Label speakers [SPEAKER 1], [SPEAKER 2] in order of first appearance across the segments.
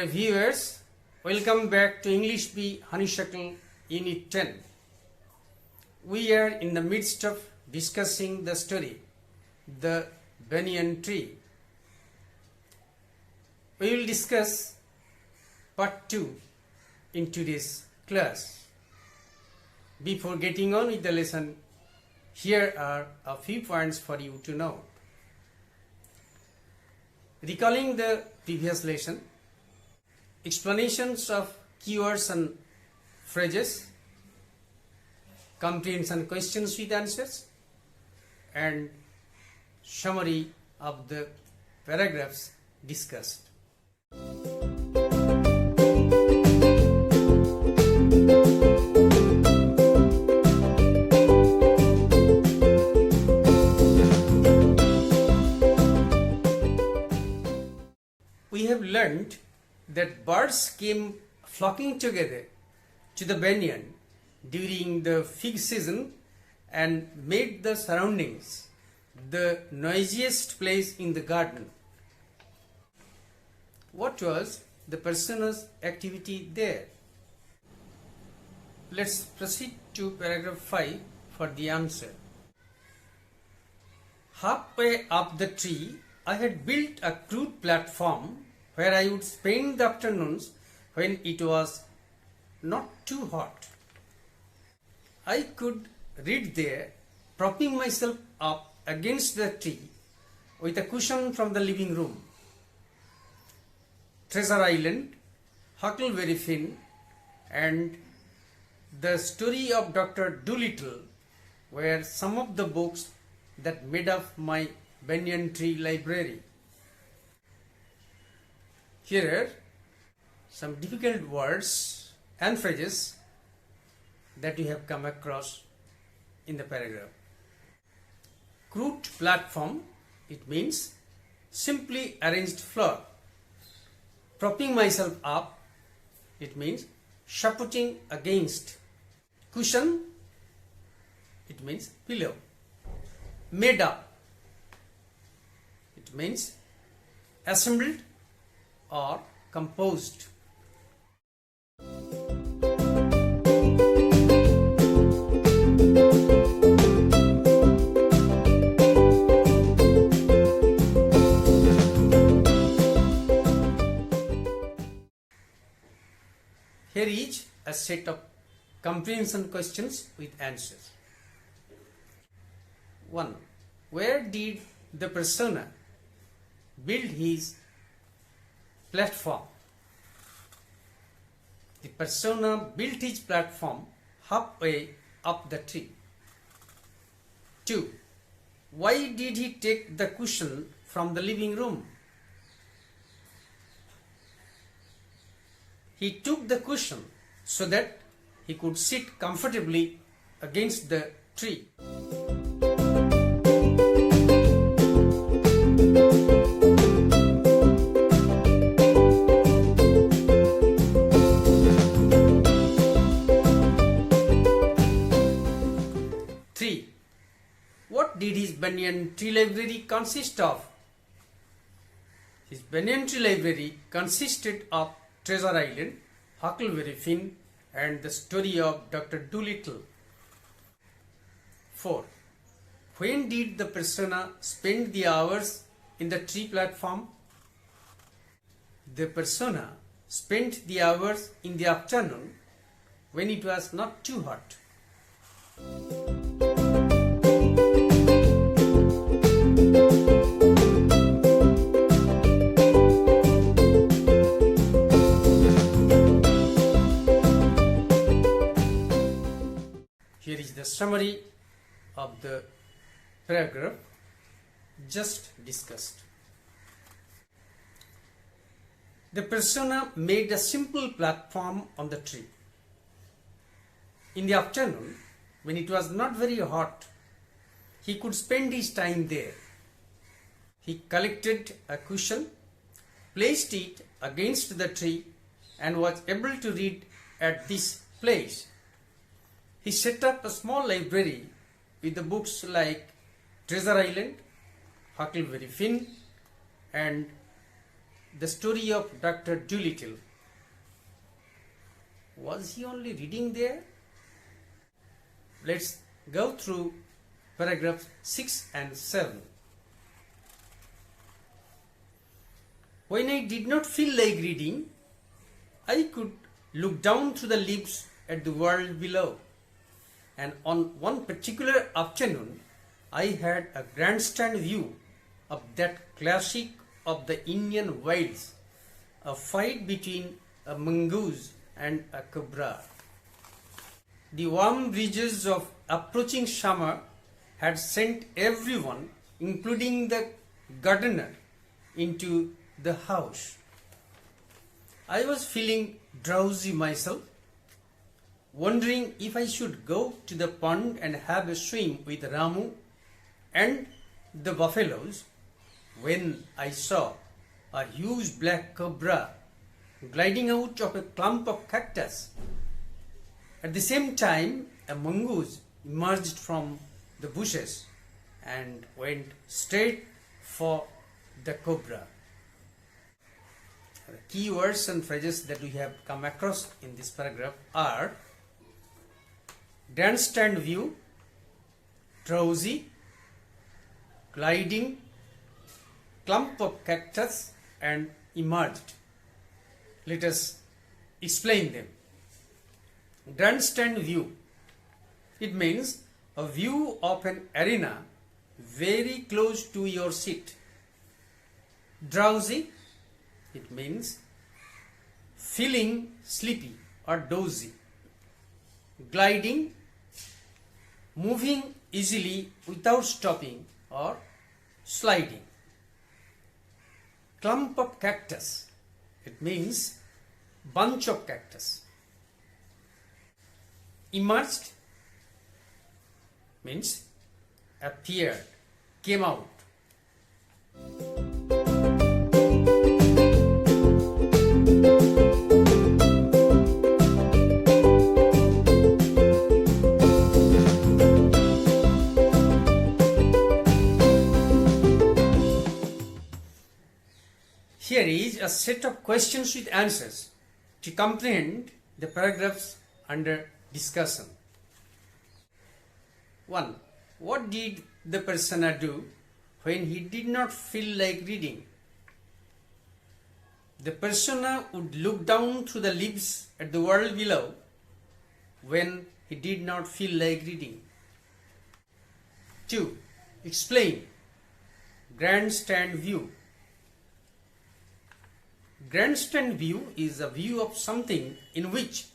[SPEAKER 1] Dear viewers, welcome back to English B Honeysuckle Unit 10. We are in the midst of discussing the story, The Banyan Tree. We will discuss part 2 in today's class. Before getting on with the lesson, here are a few points for you to know. Recalling the previous lesson, explanations of keywords and phrases, comprehension questions with answers, and summary of the paragraphs discussed. We have learned that birds came flocking together to the banyan during the fig season and made the surroundings the noisiest place in the garden. What was the persona's activity there? Let's proceed to paragraph 5 for the answer. Halfway up the tree, I had built a crude platform where I would spend the afternoons when it was not too hot. I could read there, propping myself up against the tree with a cushion from the living room. Treasure Island, Huckleberry Finn, and the story of Dr. Dolittle were some of the books that made up my banyan tree library. Here are some difficult words and phrases that you have come across in the paragraph. Crude platform, it means simply arranged floor. Propping myself up, it means supporting against. Cushion, it means pillow. Made up, it means assembled or composed. Here is a set of comprehension questions with answers. 1. Where did the persona build his platform? The persona built his platform halfway up the tree. 2. Why did he take the cushion from the living room? He took the cushion so that he could sit comfortably against the tree. What did his banyan tree library consist of? His banyan tree library consisted of Treasure Island, Huckleberry Finn, and the story of Dr. Dolittle. 4. When did the persona spend the hours in the tree platform? The persona spent the hours in the afternoon when it was not too hot. Here is the summary of the paragraph just discussed. The persona made a simple platform on the tree. In the afternoon, when it was not very hot, he could spend his time there. He collected a cushion, placed it against the tree, and was able to read at this place. He set up a small library with the books like Treasure Island, Huckleberry Finn, and the story of Dr. Dolittle. Was he only reading there? Let's go through paragraphs 6 and 7. When I did not feel like reading, I could look down through the leaves at the world below. And on one particular afternoon, I had a grandstand view of that classic of the Indian wilds, a fight between a mongoose and a cobra. The warm breezes of approaching summer had sent everyone, including the gardener, into the house. I was feeling drowsy myself, wondering if I should go to the pond and have a swim with Ramu and the buffaloes, when I saw a huge black cobra gliding out of a clump of cactus. At the same time, a mongoose emerged from the bushes and went straight for the cobra. The key words and phrases that we have come across in this paragraph are grandstand view, drowsy, gliding, clump of cactus, and emerged. Let us explain them. Grandstand view. It means a view of an arena very close to your seat. Drowsy. It means feeling sleepy or dozy. Gliding. Moving easily without stopping or sliding. Clump of cactus. It means bunch of cactus. Emerged means appeared, came out. Here is a set of questions with answers to comprehend the paragraphs under discussion. 1. What did the persona do when he did not feel like reading? The persona would look down through the leaves at the world below when he did not feel like reading. 2. Explain grandstand view. Grandstand view is a view of something in which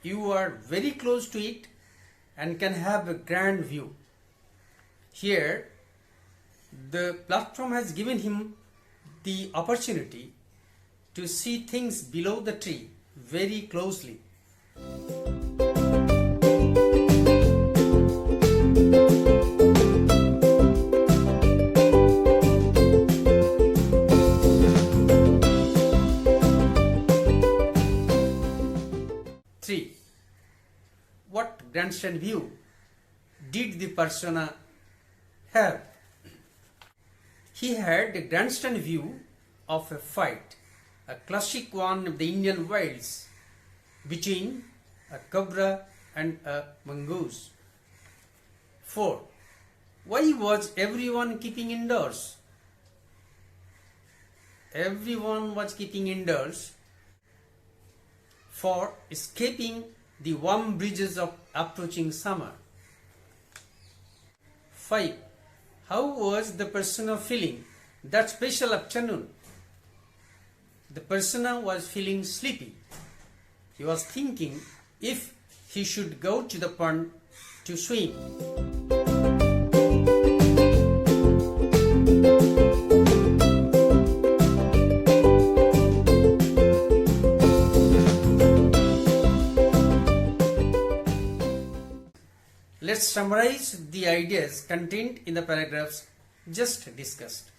[SPEAKER 1] you are very close to it and can have a grand view. Here, the platform has given him the opportunity to see things below the tree very closely. What grandstand view did the persona have? He had a grandstand view of a fight, a classic one of the Indian wilds, between a cobra and a mongoose. 4. Why was everyone keeping indoors? Everyone was keeping indoors for escaping the warm breezes of approaching summer. 5. How was the persona feeling that special afternoon? The persona was feeling sleepy. He was thinking if he should go to the pond to swim. Let's summarize the ideas contained in the paragraphs just discussed.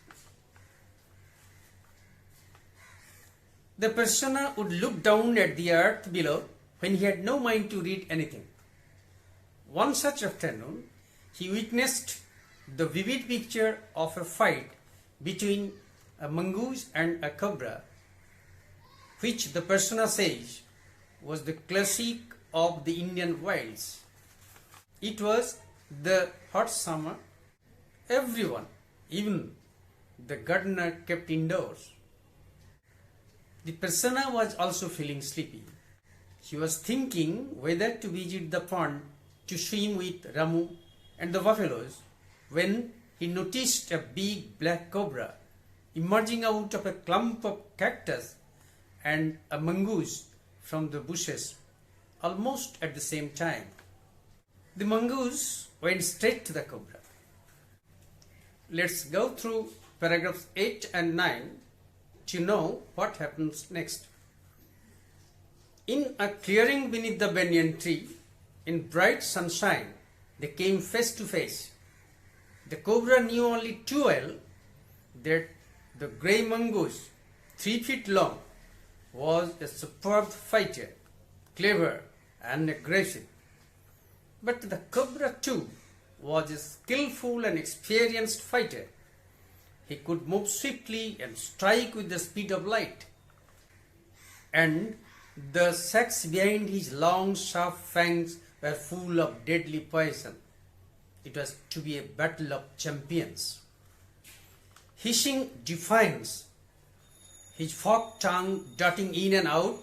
[SPEAKER 1] The persona would look down at the earth below when he had no mind to read anything. One such afternoon, he witnessed the vivid picture of a fight between a mongoose and a cobra, which the persona says was the classic of the Indian wilds. It was the hot summer. Everyone, even the gardener, kept indoors. The persona was also feeling sleepy. He was thinking whether to visit the pond to swim with Ramu and the buffaloes when he noticed a big black cobra emerging out of a clump of cactus and a mongoose from the bushes almost at the same time. The mongoose went straight to the cobra. Let's go through paragraphs 8 and 9 to know what happens next. In a clearing beneath the banyan tree, in bright sunshine, they came face to face. The cobra knew only too well that the grey mongoose, 3 feet long, was a superb fighter, clever and aggressive. But the cobra too was a skillful and experienced fighter. He could move swiftly and strike with the speed of light. And the sacs behind his long sharp fangs were full of deadly poison. It was to be a battle of champions. Hissing defiance, his forked tongue darting in and out,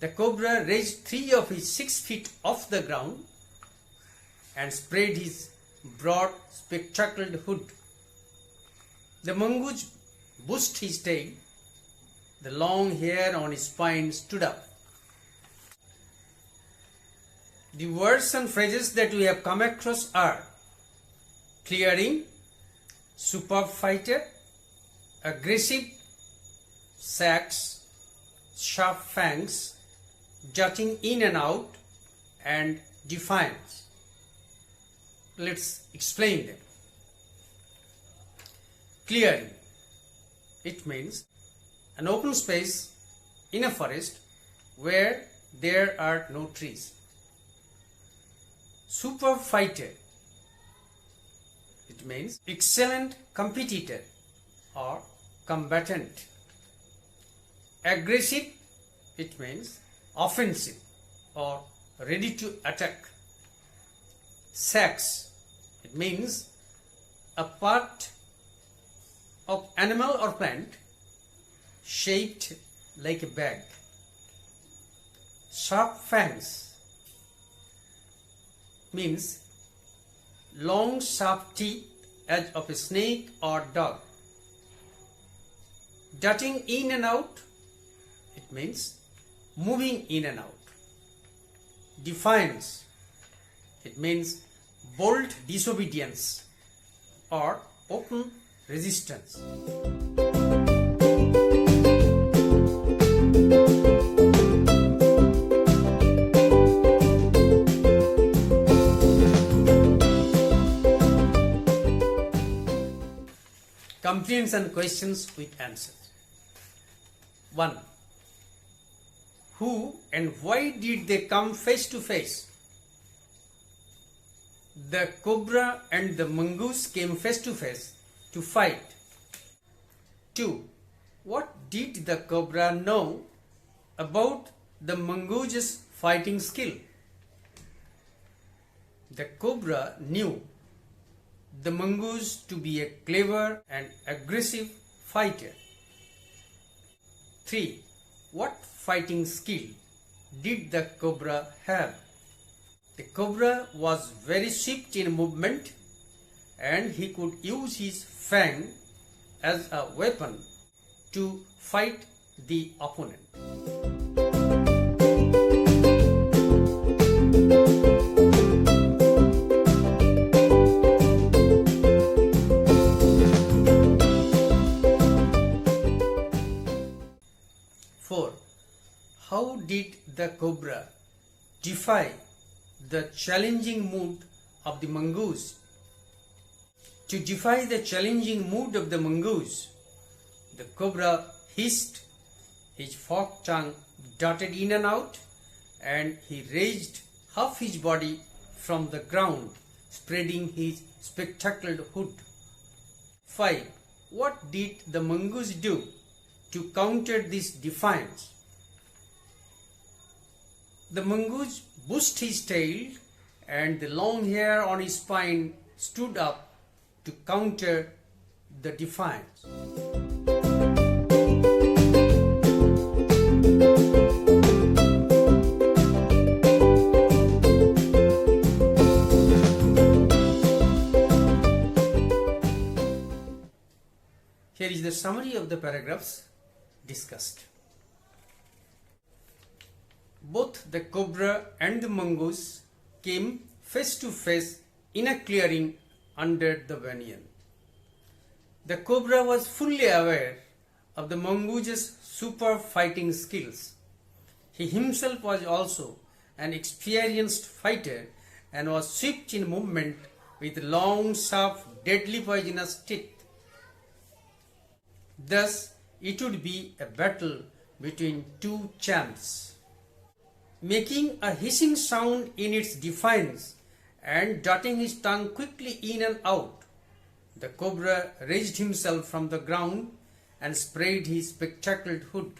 [SPEAKER 1] the cobra raised 3 of his 6 feet off the ground and spread his broad spectacled hood. The mongoose bushed his tail. The long hair on his spine stood up. The words and phrases that we have come across are clearing, superb fighter, aggressive, sacs, sharp fangs, jutting in and out, and defiance. Let's explain them. Clearing. It means an open space in a forest where there are no trees. Superb fighter. It means excellent competitor or combatant. Aggressive. It means offensive or ready to attack. Sacs. It means a part of animal or plant shaped like a bag. Sharp fangs means long sharp teeth as of a snake or dog. Darting in and out, it means moving in and out. Defiance, it means bold disobedience or open resistance. Comprehension questions with answers. 1. Who and why did they come face to face? The cobra and the mongoose came face to face to fight. 2. What did the cobra know about the mongoose's fighting skill? The cobra knew the mongoose to be a clever and aggressive fighter. 3. What fighting skill did the cobra have? The cobra was very swift in movement and he could use his fang as a weapon to fight the opponent. How did the cobra defy the challenging mood of the mongoose? To defy the challenging mood of the mongoose, the cobra hissed, his forked tongue darted in and out, and he raised half his body from the ground, spreading his spectacled hood. 5. what did the mongoose do to counter this defiance? The mongoose bushed his tail and the long hair on his spine stood up to counter the defiance. Here is the summary of the paragraphs discussed. Both the cobra and the mongoose came face to face in a clearing under the banyan. The cobra was fully aware of the mongoose's super fighting skills. He himself was also an experienced fighter and was swift in movement with long, sharp, deadly poisonous teeth. Thus, it would be a battle between two champs. Making a hissing sound in its defiance and darting his tongue quickly in and out, the cobra raised himself from the ground and spread his spectacled hood.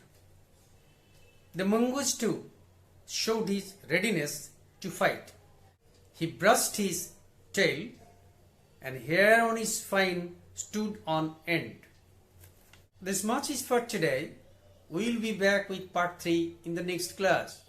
[SPEAKER 1] The mongoose too showed his readiness to fight. He brushed his tail and hair on his spine stood on end. This much is for today. We will be back with part 3 in the next class.